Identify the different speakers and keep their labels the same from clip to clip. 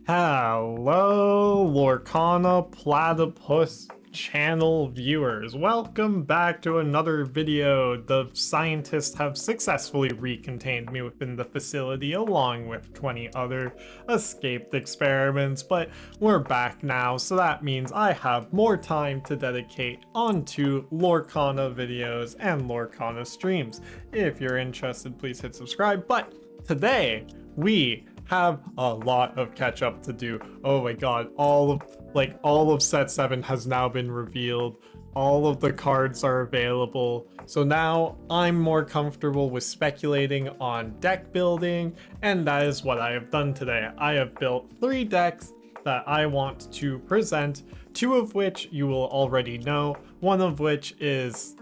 Speaker 1: Hello, Lorcana Platypus channel viewers. Welcome back to another video. The scientists have successfully recontained me within the facility along with 20 other escaped experiments, but we're back now, so that means I have more time to dedicate onto Lorcana videos and Lorcana streams. If you're interested, please hit subscribe, but today we have a lot of catch up to do. Oh my god, all of set 7 has now been revealed. All of the cards are available. So now I'm more comfortable with speculating on deck building, and that is what I have done today. I have built 3 decks that I want to present, 2 of which you will already know, one of which is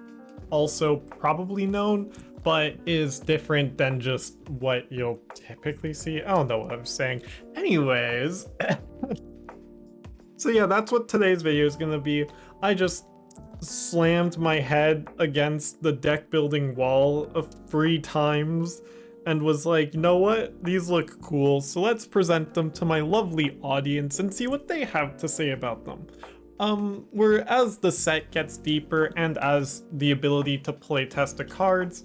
Speaker 1: also probably known, but is different than just what you'll typically see. I don't know what I'm saying. Anyways, so yeah, that's what today's video is gonna be. I just slammed my head against the deck building wall 3 times and was like, you know what? These look cool, so let's present them to my lovely audience and see what they have to say about them. As the set gets deeper and as the ability to playtest the cards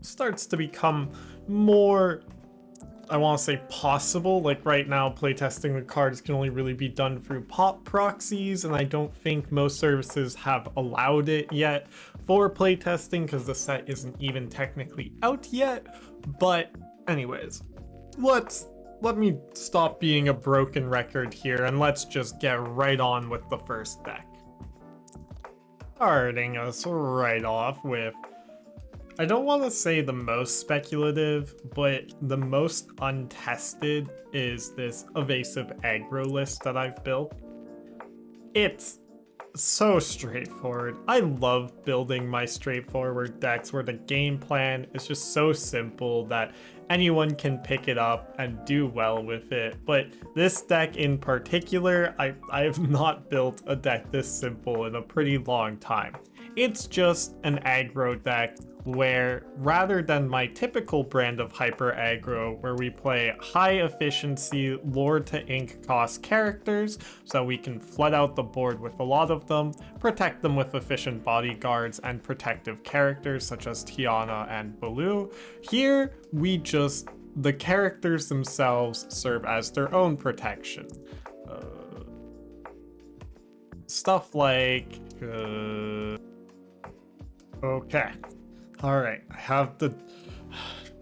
Speaker 1: starts to become more, I want to say, possible. Like right now, playtesting the cards can only really be done through proxies, and I don't think most services have allowed it yet for playtesting because the set isn't even technically out yet. But anyways, let me stop being a broken record here and let's just get right on with the first deck. Starting us right off with, I don't want to say the most speculative, but the most untested is this evasive aggro list that I've built. It's so straightforward. I love building my straightforward decks where the game plan is just so simple that anyone can pick it up and do well with it. But this deck in particular, I have not built a deck this simple in a pretty long time. It's just an aggro deck where, rather than my typical brand of hyper aggro where we play high efficiency lore to ink cost characters so we can flood out the board with a lot of them, protect them with efficient bodyguards and protective characters such as Tiana and Baloo, here the characters themselves serve as their own protection. Stuff like okay. Alright, I have the...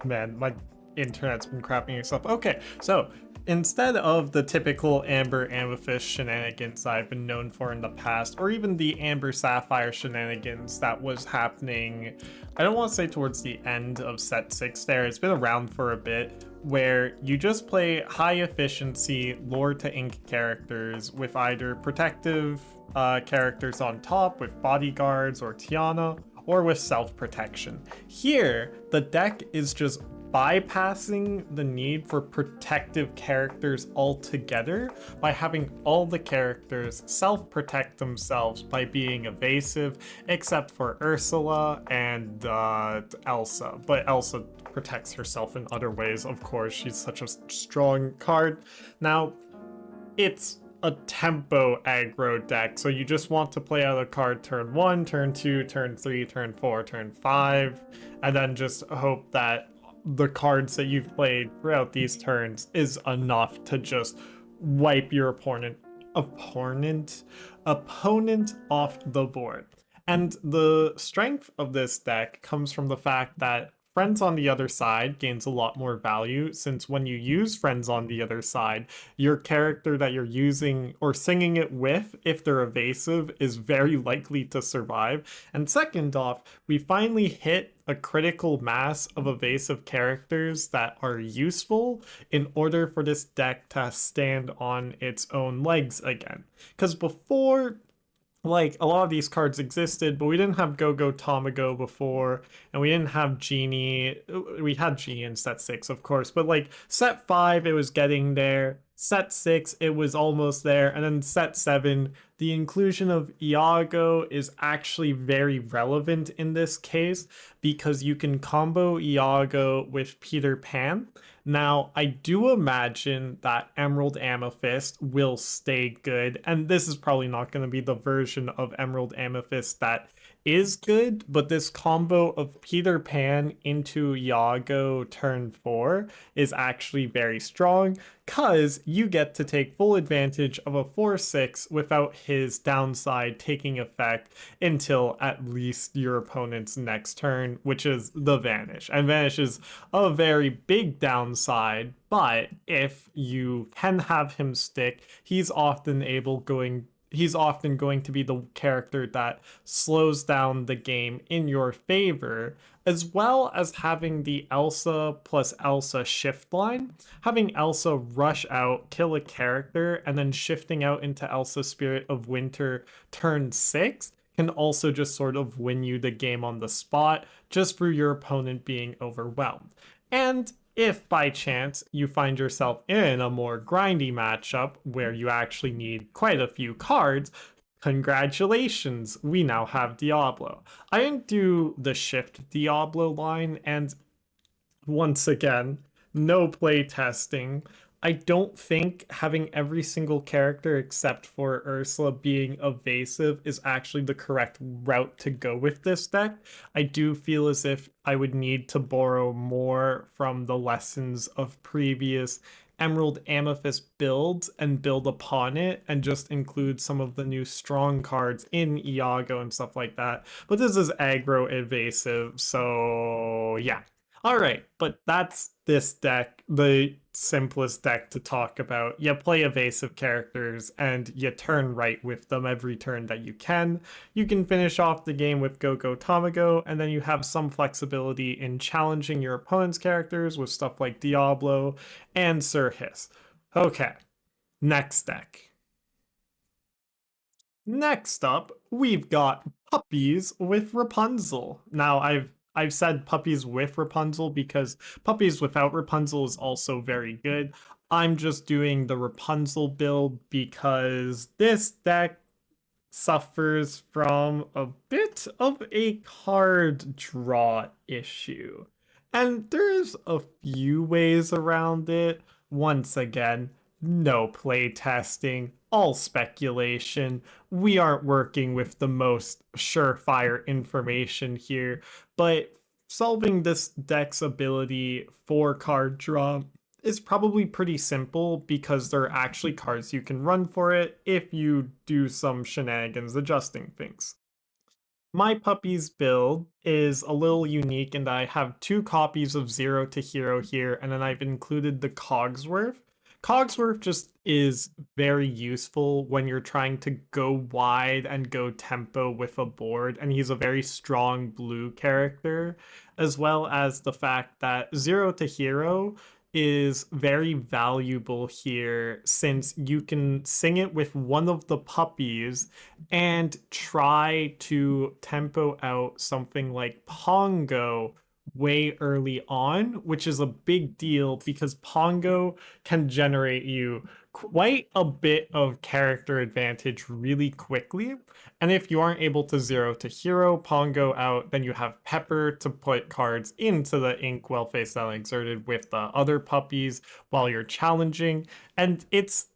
Speaker 1: Man, my internet's been crapping itself. Okay, so instead of the typical Amber Amethyst shenanigans I've been known for in the past, or even the Amber Sapphire shenanigans that was happening, I don't want to say towards the end of set 6 there, it's been around for a bit, where you just play high efficiency lore to ink characters with either protective characters on top with bodyguards or Tiana, or with self-protection. Here, the deck is just bypassing the need for protective characters altogether by having all the characters self-protect themselves by being evasive, except for Ursula and Elsa. But Elsa protects herself in other ways, of course. She's such a strong card. Now, it's a tempo aggro deck, so you just want to play out a card turn 1, turn 2, turn 3, turn 4, turn 5, and then just hope that the cards that you've played throughout these turns is enough to just wipe your opponent off the board. And the strength of this deck comes from the fact that Friends on the Other Side gains a lot more value, since when you use Friends on the Other Side, your character that you're using or singing it with, if they're evasive, is very likely to survive. And second off, we finally hit a critical mass of evasive characters that are useful in order for this deck to stand on its own legs again. Because before, like, a lot of these cards existed, but we didn't have Go-Go Tamago before, and we didn't have Genie. We had Genie in set 6, of course, but like set 5, it was getting there. Set 6, it was almost there. And then set 7, the inclusion of Iago is actually very relevant in this case because you can combo Iago with Peter Pan. Now, I do imagine that Emerald Amethyst will stay good, and this is probably not going to be the version of Emerald Amethyst that is good, but this combo of Peter Pan into Iago turn 4 is actually very strong because you get to take full advantage of a 4-6 without his downside taking effect until at least your opponent's next turn, which is the Vanish. And Vanish is a very big downside, but if you can have him stick, he's often going to be the character that slows down the game in your favor, as well as having the Elsa plus Elsa shift line. Having Elsa rush out, kill a character, and then shifting out into Elsa Spirit of Winter turn 6 can also just sort of win you the game on the spot, just for your opponent being overwhelmed. And if by chance you find yourself in a more grindy matchup where you actually need quite a few cards, congratulations, we now have Diablo. I didn't do the shift Diablo line, and once again, no play testing. I don't think having every single character except for Ursula being evasive is actually the correct route to go with this deck. I do feel as if I would need to borrow more from the lessons of previous Emerald Amethyst builds and build upon it and just include some of the new strong cards in Iago and stuff like that. But this is aggro evasive, so yeah. All right, but that's this deck, the simplest deck to talk about. You play evasive characters and you turn right with them every turn that you can. You can finish off the game with Go Go Tamago, and then you have some flexibility in challenging your opponent's characters with stuff like Diablo and Sir Hiss. Okay, next deck. Next up, we've got Puppies with Rapunzel. Now, I've said Puppies with Rapunzel because Puppies without Rapunzel is also very good. I'm just doing the Rapunzel build because this deck suffers from a bit of a card draw issue. And there's a few ways around it. Once again, no play testing, all speculation. We aren't working with the most surefire information here, but solving this deck's ability for card draw is probably pretty simple because there are actually cards you can run for it if you do some shenanigans adjusting things. My puppy's build is a little unique in that I have two copies of Zero to Hero here, and then I've included the Cogsworth. Cogsworth just is very useful when you're trying to go wide and go tempo with a board, and he's a very strong blue character, as well as the fact that Zero to Hero is very valuable here since you can sing it with one of the puppies and try to tempo out something like Pongo way early on, which is a big deal because Pongo can generate you quite a bit of character advantage really quickly. And if you aren't able to Zero to Hero Pongo out, then you have Pepper to put cards into the Inkwell Face Unexerted with the other puppies while you're challenging. And it's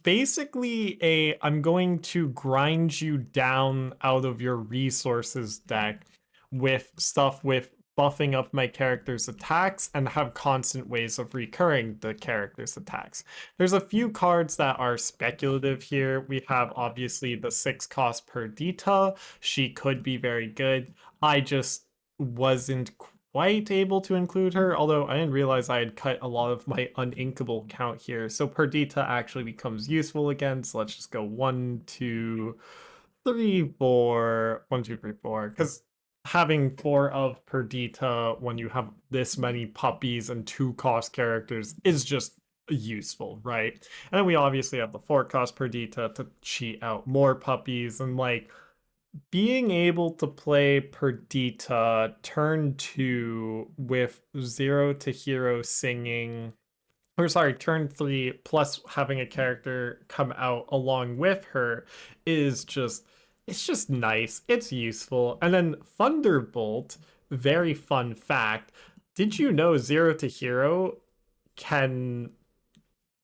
Speaker 1: basically a I'm going to grind you down out of your resources deck with stuff with buffing up my character's attacks and have constant ways of recurring the character's attacks. There's a few cards that are speculative here. We have obviously the 6 cost Perdita. She could be very good. I just wasn't quite able to include her, although I didn't realize I had cut a lot of my uninkable count here. So Perdita actually becomes useful again. So let's just go 1, 2, 3, 4. 1, 2, 3, 4. Because having 4 of Perdita when you have this many puppies and 2 cost characters is just useful, right? And then we obviously have the 4 cost Perdita to cheat out more puppies, and like being able to play Perdita turn 2 with Zero to Hero singing or sorry, turn 3 plus having a character come out along with her is just it's just nice. It's useful. And then Thunderbolt, very fun fact. Did you know Zero to Hero can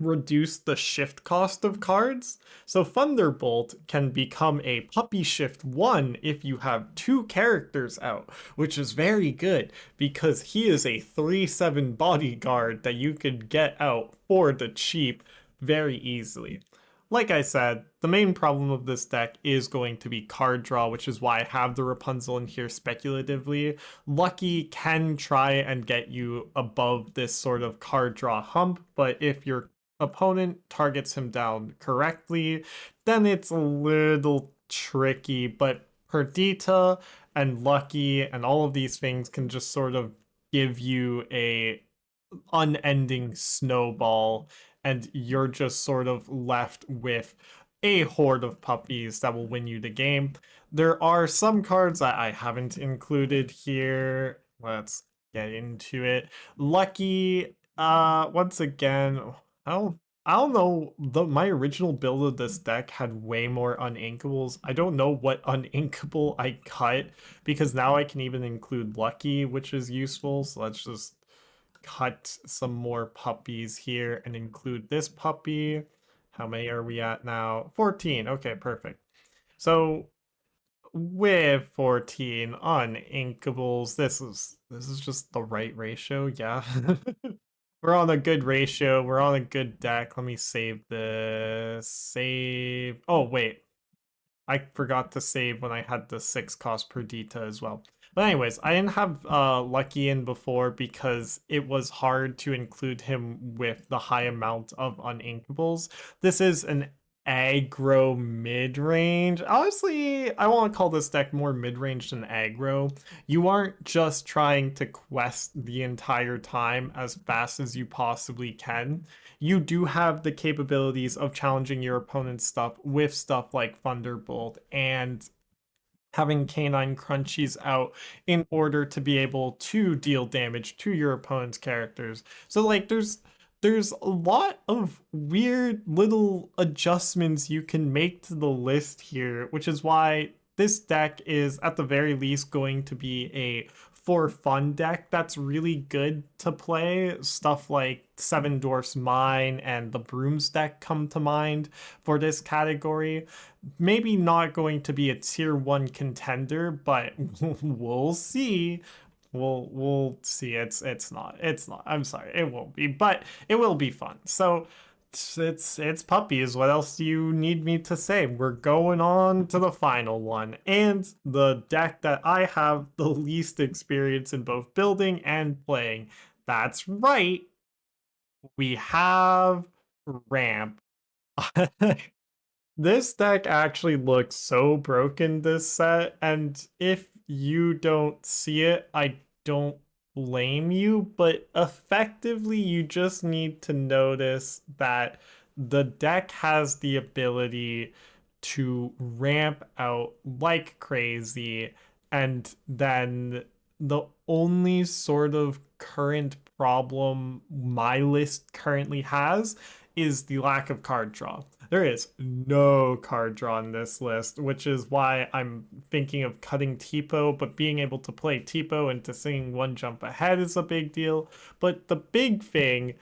Speaker 1: reduce the shift cost of cards? So Thunderbolt can become a puppy shift 1 if you have two characters out, which is very good because he is a 3/7 bodyguard that you could get out for the cheap very easily. Like I said, the main problem of this deck is going to be card draw, which is why I have the Rapunzel in here speculatively. Lucky can try and get you above this sort of card draw hump, but if your opponent targets him down correctly, then it's a little tricky. But Perdita and Lucky and all of these things can just sort of give you a unending snowball, and you're just sort of left with a horde of puppies that will win you the game. There are some cards that I haven't included here. Let's get into it. Lucky, once again, I don't I don't know. My original build of this deck had way more uninkables. I don't know what uninkable I cut because now I can even include Lucky, which is useful. So let's just cut some more puppies here and include this puppy. How many are we at now? 14. Okay, perfect. So with 14 uninkables, this is just the right ratio, yeah. We're on a good ratio. We're on a good deck. Let me save this. Save. Oh, wait. I forgot to save when I had the 6 cost per Dita as well. But anyways, I didn't have Lucky in before because it was hard to include him with the high amount of uninkables. This is an aggro mid-range. Honestly, I want to call this deck more mid-range than aggro. You aren't just trying to quest the entire time as fast as you possibly can. You do have the capabilities of challenging your opponent's stuff with stuff like Thunderbolt and having canine crunchies out in order to be able to deal damage to your opponent's characters. So like there's a lot of weird little adjustments you can make to the list here, which is why this deck is at the very least going to be a for fun deck that's really good to play. Stuff like Seven Dwarfs Mine and the Brooms deck come to mind for this category. Maybe not going to be a tier 1 contender, but we'll see. We'll see. It's not. I'm sorry. It won't be, but it will be fun. So it's puppies. What else do you need me to say? We're going on to the final one, and the deck that I have the least experience in both building and playing. That's right. We have Ramp. This deck actually looks so broken this set, and if you don't see it, I don't blame you, but effectively you just need to notice that the deck has the ability to ramp out like crazy, and then the only sort of current problem my list currently has is the lack of card draw. There is no card draw on this list, which is why I'm thinking of cutting Tipo, but being able to play Tipo into singing one jump ahead is a big deal. But the big thing,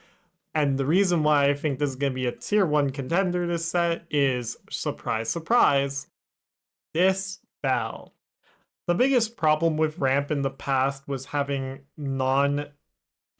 Speaker 1: and the reason why I think this is going to be a tier 1 contender this set, is surprise, surprise, this Bell. The biggest problem with Ramp in the past was having non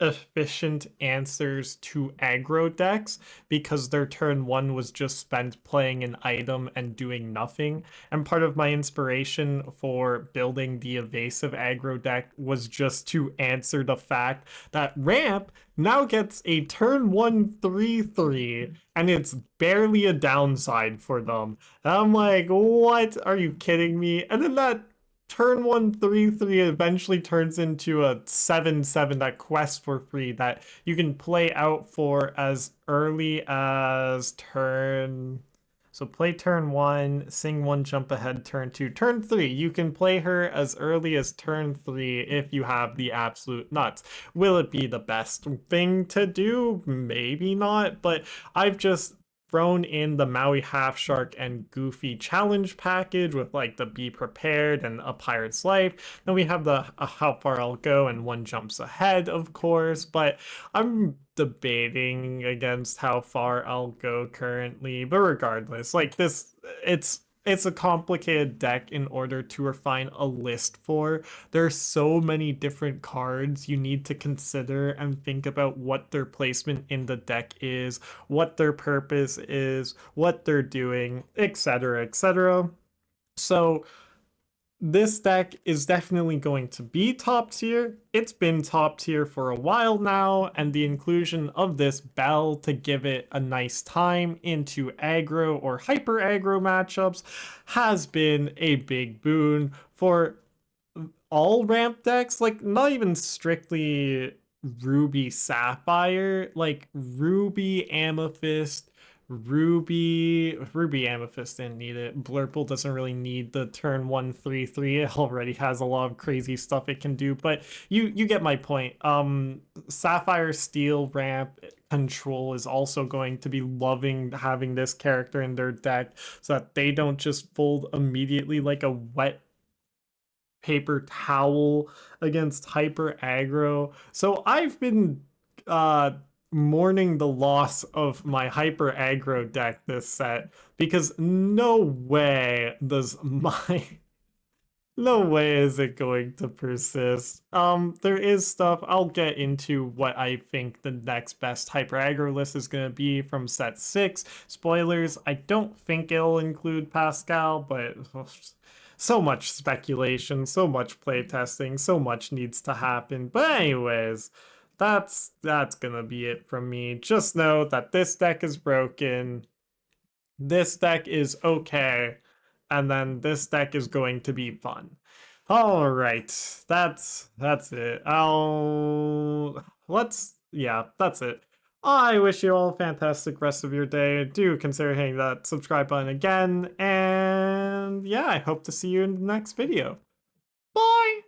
Speaker 1: efficient answers to aggro decks because their turn 1 was just spent playing an item and doing nothing. And part of my inspiration for building the evasive aggro deck was just to answer the fact that Ramp now gets a turn 1 3/3 and it's barely a downside for them. And I'm like, what? Are you kidding me? And then that turn 1 3/3 eventually turns into a 7/7 that quests for free that you can play out for as early as turn. So play turn 1, sing 1 jump ahead turn 2. Turn 3, you can play her as early as turn 3 if you have the absolute nuts. Will it be the best thing to do? Maybe not, but I've just thrown in the Maui Half Shark and Goofy challenge package with like the Be Prepared and A Pirate's Life. Then we have the How Far I'll Go and 1 Jumps Ahead, of course, but I'm debating against how far I'll go currently. But regardless, like this, it's a complicated deck in order to refine a list for. There are so many different cards you need to consider and think about what their placement in the deck is, what their purpose is, what they're doing, etc., etc. So this deck is definitely going to be top tier. It's been top tier for a while now, and the inclusion of this Bell to give it a nice time into aggro or hyper aggro matchups has been a big boon for all ramp decks, like not even strictly Ruby Sapphire, like Ruby Amethyst, Ruby Amethyst didn't need it. Blurple doesn't really need the turn 1/3/3. It already has a lot of crazy stuff it can do, but you get my point. Sapphire Steel ramp control is also going to be loving having this character in their deck so that they don't just fold immediately like a wet paper towel against hyper aggro. So I've been mourning the loss of my hyper aggro deck this set because no way does my no way is it going to persist. There is stuff I'll get into what I think the next best hyper aggro list is going to be from set 6. Spoilers, I don't think it'll include Pascal, but so much speculation, so much playtesting, so much needs to happen. But anyways, that's gonna be it from me. Just know that this deck is broken. This deck is okay, and then this deck is going to be fun. All right, that's it. That's it. I wish you all a fantastic rest of your day. Do consider hitting that subscribe button again, and yeah, I hope to see you in the next video. Bye!